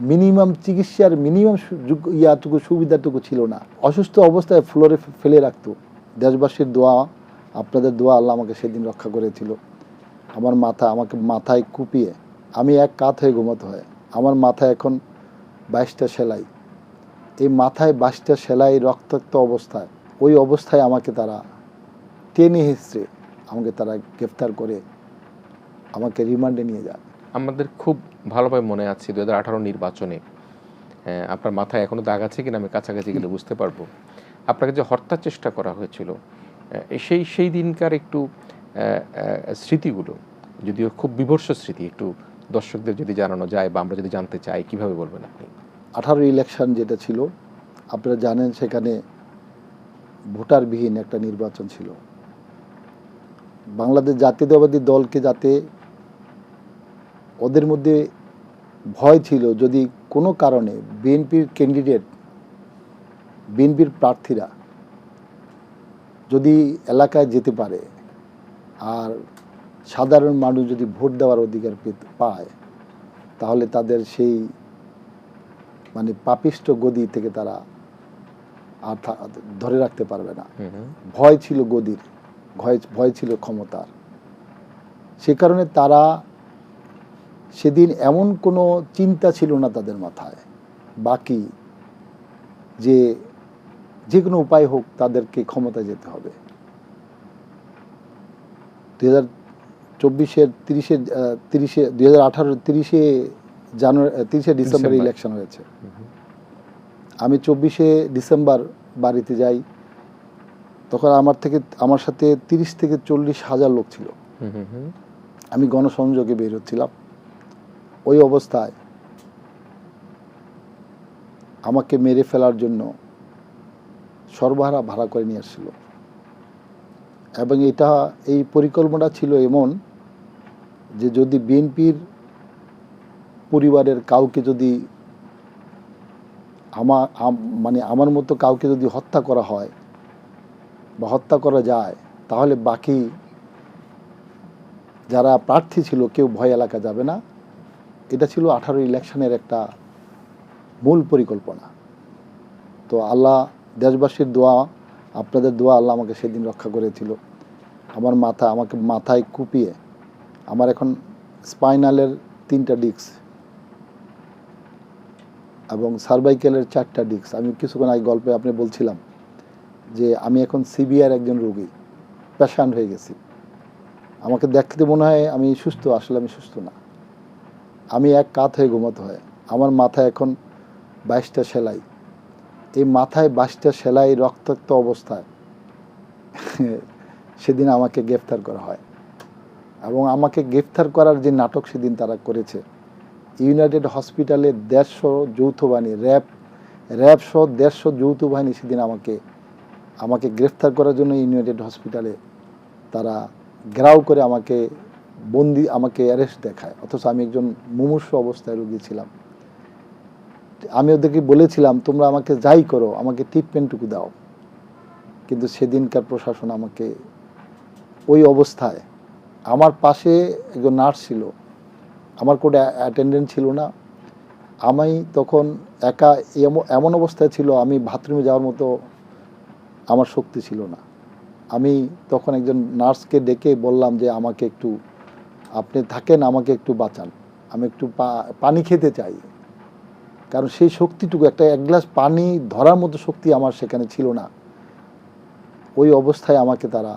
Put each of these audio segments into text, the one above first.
Minimum চিকিৎসার minimum ইয়াটুকু সুবিধাটুকু ছিল না। অসুস্থ অবস্থায় ফ্লোরে ফেলে রাখতো। দেশবাসীর দোয়া, আপনাদের দোয়া, আল্লাহ আমাকে সেদিন রক্ষা করেছিল। আমাকে মাথায় কুপিয়ে আমি এক কাত হয়ে ঘুমাতে হয়। আমার মাথায় এখন 22টা সেলাই। এই মাথায় 22টা সেলাই রক্তাক্ত অবস্থায়, ওই অবস্থায় আমাকে তারা টেনে হিঁচড়ে আমাকে তারা গ্রেফতার করে আমাকে রিমান্ডে নিয়ে যায়। আমাদের খুব ভালোভাবে মনে আছে 2018 নির্বাচনে আপনার মাথায় এখনো দাগ আছে কিনা আমি কাছাকাছি গেলে বুঝতে পারবো। আপনাকে যে হত্যার চেষ্টা করা হয়েছিল, সেই দিনকার একটু স্মৃতিগুলো, যদিও খুব বিভৎস স্মৃতি, একটু দর্শকদের যদি জানানো যায় বা আমরা যদি জানতে চাই, কিভাবে বলবেন আপনি? 18 ইলেকশন যেটা ছিল, আপনারা জানেন সেখানে ভোটারবিহীন একটা নির্বাচন ছিল। বাংলাদেশ জাতীয়তাবাদী দলকে যাতে ওদের মধ্যে ভয় ছিল, যদি কোনো কারণে বিএনপির প্রার্থীরা যদি এলাকায় যেতে পারে আর সাধারণ মানুষ যদি ভোট দেওয়ার অধিকার পায়, তাহলে তাদের সেই পাপিষ্ট গদি থেকে তারা আর ধরে রাখতে পারবে না। ভয় ছিল গদির, ভয় ছিল ক্ষমতার। সে কারণে তারা সেদিন এমন কোনো চিন্তা ছিল না তাদের মাথায়, বাকি যে কোনো উপায় হোক তাদেরকে ক্ষমতায় যেতে হবে। 2018 ডিসেম্বর ইলেকশন হয়েছে। আমি 24 ডিসেম্বর বাড়িতে যাই। তখন আমার সাথে 30 থেকে 40 হাজার লোক ছিল। আমি গণসংযোগে বের হচ্ছিলাম। ওই অবস্থায় আমাকে মেরে ফেলার জন্য সর্বহারা ভাড়া করে নিয়ে আসছিল, এবং এই পরিকল্পনা ছিল এমন যে যদি বিএনপির পরিবারের কাউকে যদি আমার মতো কাউকে যদি হত্যা করা হয় বা হত্যা করা যায়, তাহলে বাকি যারা প্রার্থী ছিল কেউ ভয় এলাকা যাবে না। এটা ছিল 18 ইলেকশনের একটা মূল পরিকল্পনা। তো আল্লাহ, দেশবাসীর দোয়া, আপনাদের দোয়া, আল্লাহ আমাকে সেদিন রক্ষা করেছিল। আমাকে মাথায় কুপিয়ে আমার এখন স্পাইনালের 3টা ডিস্ক এবং সার্ভাইকেলের 4টা ডিস্ক। আমি কিছুক্ষণ আগে গল্পে আপনি বলছিলাম যে আমি এখন সিবিআর একজন রোগী, পেশেন্ট হয়ে গেছি। আমাকে দেখতে মনে হয় আমি সুস্থ, আসলে আমি সুস্থ না। আমি এক কাত হয়ে ঘুমাতে হয়। আমার মাথায় এখন 22টা সেলাই। এই মাথায় 22টা সেলাই রক্তাক্ত অবস্থায় সেদিন আমাকে গ্রেফতার করা হয়। এবং আমাকে গ্রেফতার করার যে নাটক সেদিন তারা করেছে, ইউনাইটেড হসপিটালে 150 যৌথ বাহিনী, র্যাব সহ 150 যৌথ বাহিনী সেদিন আমাকে গ্রেফতার করার জন্য ইউনাইটেড হসপিটালে তারা ঘেরাও করে আমাকে অ্যারেস্ট দেখায়। অথচ আমি একজন মুমূর্ষু অবস্থায় রোগী ছিলাম। আমি ওদেরকে বলেছিলাম, তোমরা আমাকে যাই করো, আমাকে ট্রিটমেন্টটুকু দাও। কিন্তু সেদিনকার প্রশাসন আমাকে ওই অবস্থায়, আমার পাশে একজন নার্স ছিল, আমার কোনো অ্যাটেন্ডেন্ট ছিল না। আমি তখন একা এমন অবস্থায় ছিল, আমি বাথরুমে যাওয়ার মতো আমার শক্তি ছিল না। আমি তখন একজন নার্সকে ডেকে বললাম যে আমাকে একটু, আপনি থাকেন, আমাকে একটু বাঁচান, আমি একটু পানি খেতে চাই। কারণ সেই শক্তিটুকু, এক গ্লাস পানি ধরার মতো শক্তি আমার সেখানে ছিল না। ওই অবস্থায় আমাকে তারা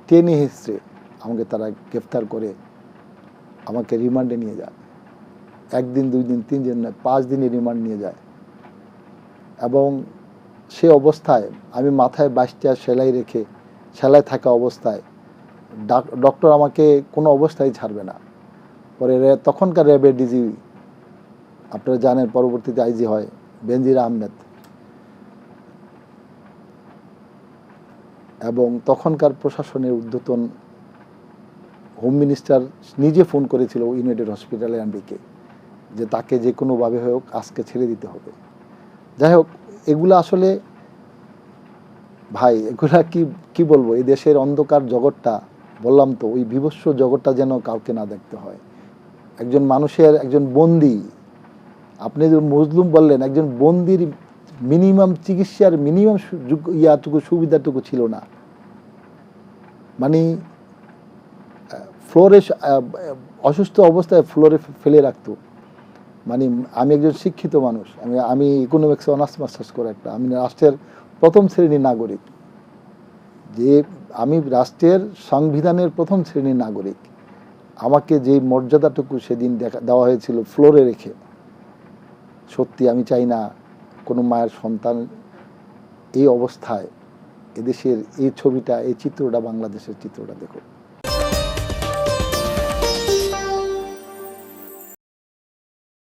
টেনে হিঁচড়ে আমাকে তারা গ্রেফতার করে আমাকে রিমান্ডে নিয়ে যায়। 1 দিন 2 দিন 3 দিন নয়, 5 দিনের রিমান্ড নিয়ে যায়। এবং সে অবস্থায় আমি মাথায় 22টা সেলাই থাকা অবস্থায় ডক্টর আমাকে কোনো অবস্থায় ছাড়বে না। পরে তখনকার র্যাবের ডিজি, আপনারা জানেন পরবর্তীতে আইজি হয় বেনজির আহমেদ, এবং তখনকার প্রশাসনের ঊর্ধ্বতন হোম মিনিস্টার নিজে ফোন করেছিল ইউনাইটেড হসপিটালে এমডিকে, যে তাকে যে কোনোভাবে হোক আজকে ছেড়ে দিতে হবে। যাই হোক, এগুলো আসলে ভাই, এগুলা কি বলবো, এই দেশের অন্ধকার জগৎটা, বললাম তো, ওই বিভৎস জগৎটা যেন কাউকে না দেখতে হয়। একজন মানুষের, একজন বন্দী আপনি যে মজলুম বললেন, একজন বন্দির মিনিমাম চিকিৎসার মিনিমাম ইয়াটুকু সুবিধাটুকু ছিল না। মানে ফ্লোরে অসুস্থ অবস্থায় ফ্লোরে ফেলে রাখতো। মানে আমি একজন শিক্ষিত মানুষ, আমি ইকোনমিক্স অনার্স মাস্টার্স করে একটা, আমি রাষ্ট্রের প্রথম শ্রেণীর নাগরিক, যে আমি রাষ্ট্রের সংবিধানের প্রথম শ্রেণীর নাগরিক, আমাকে যে মর্যাদাটুকু সেদিন দেওয়া হয়েছিল ফ্লোরে রেখে, সত্যি আমি চাই না কোনো মায়ের সন্তান এই অবস্থায় এদেশের এই ছবিটা, এই চিত্রটা, বাংলাদেশের চিত্রটা দেখো।